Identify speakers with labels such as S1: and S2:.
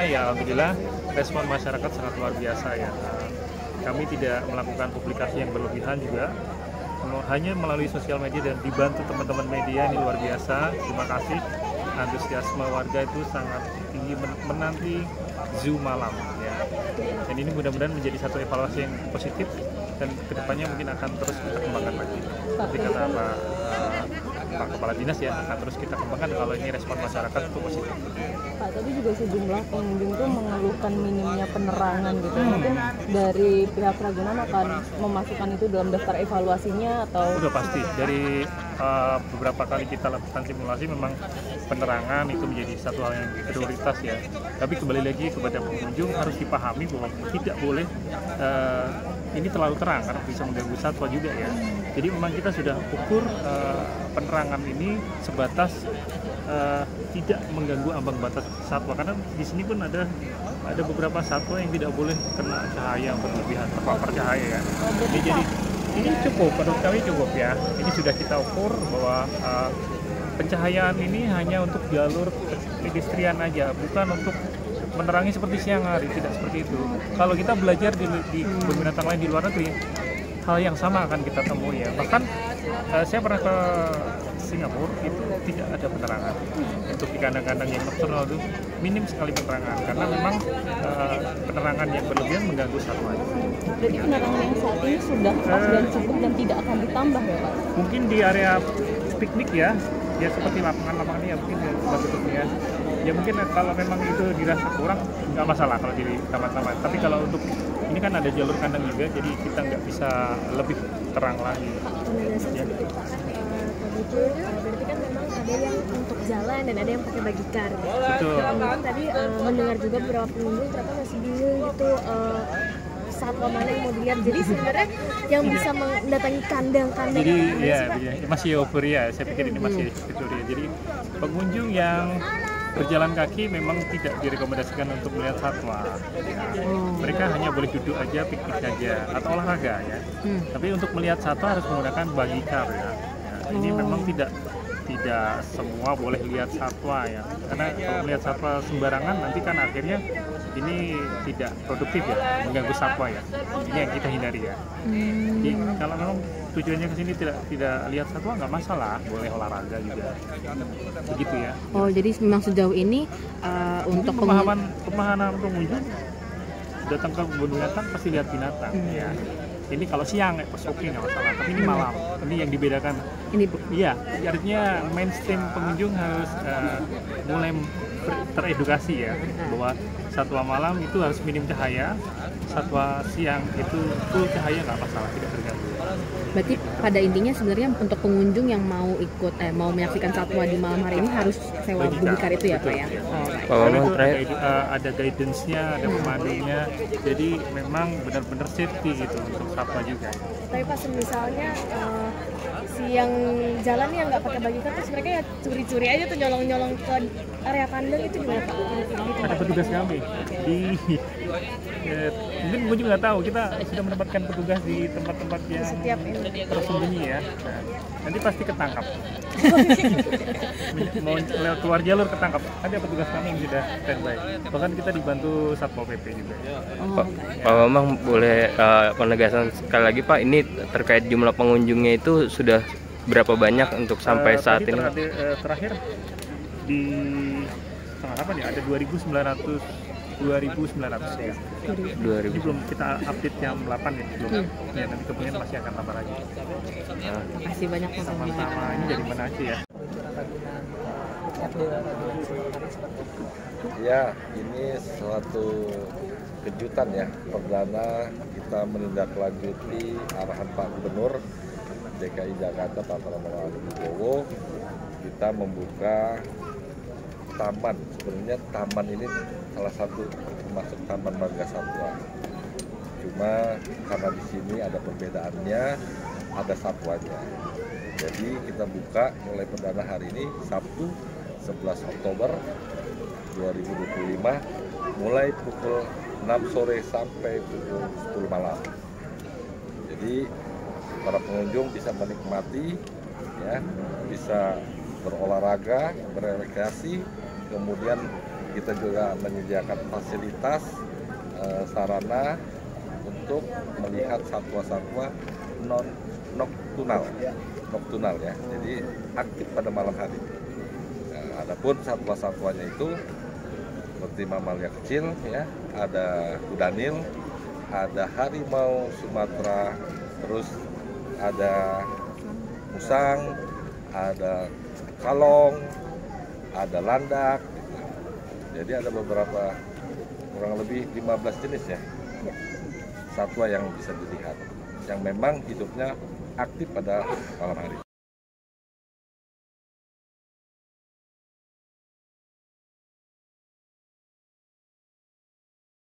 S1: ya alhamdulillah respon masyarakat sangat luar biasa ya. Kami tidak melakukan publikasi yang berlebihan juga, hanya melalui sosial media dan dibantu teman-teman media. Ini luar biasa, terima kasih. Antusiasme warga itu sangat tinggi menanti zoo malam ya. Dan ini mudah-mudahan menjadi satu evaluasi yang positif dan kedepannya mungkin akan terus dikembangkan lagi. Seperti kata Pak Kepala Dinas ya, akan terus kita kembangkan kalau ini respon masyarakat itu positif.
S2: Pak, tapi juga sejumlah pengunjung tuh mengeluhkan minimnya penerangan gitu. Mungkin dari pihak Ragunan akan memasukkan itu dalam daftar evaluasinya atau?
S1: Udah pasti, dari beberapa kali kita lakukan simulasi memang penerangan itu menjadi satu hal yang prioritas ya. Tapi kembali lagi kepada pengunjung harus dipahami bahwa tidak boleh ini terlalu terang karena bisa mengganggu satwa juga ya. Jadi memang kita sudah ukur penerangan ini sebatas tidak mengganggu ambang batas satwa, karena di sini pun ada beberapa satwa yang tidak boleh kena cahaya berlebihan, terpapar cahaya ya. Jadi ini cukup, menurut kami cukup ya. Ini sudah kita ukur bahwa pencahayaan ini hanya untuk jalur pedestrian aja, bukan untuk menerangi seperti siang hari, tidak seperti itu. Kalau kita belajar di kebun binatang lain di luar negeri, hal yang sama akan kita temui ya. Bahkan saya pernah ke Singapura, itu tidak ada penerangan. Untuk di kandang-kandang yang nocturnal itu minim sekali penerangan, karena memang penerangan yang berlebihan mengganggu satwa.
S2: Jadi penerangan yang saat ini sudah pas dan cukup dan tidak akan ditambah ya Pak?
S1: Mungkin di area piknik ya seperti lapangan-lapangan ini ya mungkin sudah tutup ya. Ya mungkin kalau memang itu dirasa kurang nggak masalah kalau di taman-taman. Tapi kalau untuk ini kan ada jalur kandang juga, jadi kita nggak bisa lebih terang lagi.
S3: Ya. Berarti kan memang ada yang untuk jalan dan ada yang pakai bagikan.
S1: Betul.
S3: Kemudian tadi mendengar juga beberapa pengunjung ternyata masih bingung gitu satwa mana yang mau dilihat. Jadi sebenarnya yang bisa mendatangi kandang-kandang.
S1: Jadi ya masih euforia. Saya pikir ini masih euforia. Jadi pengunjung yang berjalan kaki memang tidak direkomendasikan untuk melihat satwa. Mereka hanya boleh duduk aja, piknik aja, atau olahraga ya. Tapi untuk melihat satwa harus menggunakan buggy car ya. Ini memang tidak semua boleh lihat satwa ya. Karena kalau melihat satwa sembarangan nanti kan akhirnya ini tidak produktif ya, mengganggu satwa ya. Ini yang kita hindari ya. Jadi kalau memang tujuannya ke sini tidak lihat satwa nggak masalah, boleh olahraga juga. Begitu ya.
S4: Oh, jadi memang sejauh ini untuk
S1: pemahaman pengunjung datang ke kebun binatang pasti lihat binatang ya. Ini kalau siang oke nggak masalah, tapi ini malam. Ini yang dibedakan.
S4: Ini
S1: iya, artinya mainstream pengunjung harus mulai teredukasi ya bahwa satwa malam itu harus minim cahaya, satwa siang itu full cahaya nggak masalah, tidak terganggu.
S4: Berarti pada intinya sebenarnya untuk pengunjung yang mau ikut mau menyaksikan satwa di malam hari ini harus sewa buggy car itu ya Pak ya?
S1: Ada guidance-nya, ada pemandunya, jadi memang benar-benar safety gitu untuk satwa juga.
S3: Tapi pas misalnya si yang jalan yang nggak pakai bagi terus mereka ya curi-curi aja tuh nyolong-nyolong ke area kandang, itu gimana Pak?
S1: Ada petugas kami di mungkin pengunjung nggak tahu, kita sudah menempatkan petugas di tempat-tempat yang tersembunyi ya. Nah, nanti pasti ketangkap. Mau lewat keluar jalur ketangkap. Ada petugas kami yang sudah standby. Bahkan kita dibantu Satpol PP juga.
S5: Pak Bambang, boleh penegasan sekali lagi Pak, ini terkait jumlah pengunjungnya itu sudah berapa banyak untuk sampai saat ini?
S1: Terakhir di tanggal apa nih? Ada 2.900 ya. Ini belum kita update jam 8 ya, belum. Ya, nanti kemudian masih akan tambah lagi.
S4: Terima kasih banyak Pak.
S1: Sama-sama. Ini dari mana aja ya?
S6: Ya, ini suatu kejutan ya. Perdana kita menindaklanjuti arahan Pak Gubernur DKI Jakarta Pak Pramono Anung Wibowo. Kita membuka taman. Sebenarnya taman ini salah satu termasuk Taman Marga Satwa. Cuma karena di sini ada perbedaannya, ada satwanya. Jadi kita buka mulai perdana hari ini Sabtu 11 Oktober 2025 mulai pukul 6 sore sampai pukul 10 malam. Jadi para pengunjung bisa menikmati ya, bisa berolahraga, berrekreasi, kemudian Kita juga menyediakan fasilitas sarana untuk melihat satwa-satwa non noktunal ya, jadi aktif pada malam hari. Nah, adapun satwa-satwanya itu seperti mamalia kecil ya, ada kudanil, ada harimau Sumatera, terus ada musang, ada kalong, ada landak. Jadi ada beberapa, kurang lebih 15 jenis ya satwa yang bisa dilihat, yang memang hidupnya aktif pada malam hari.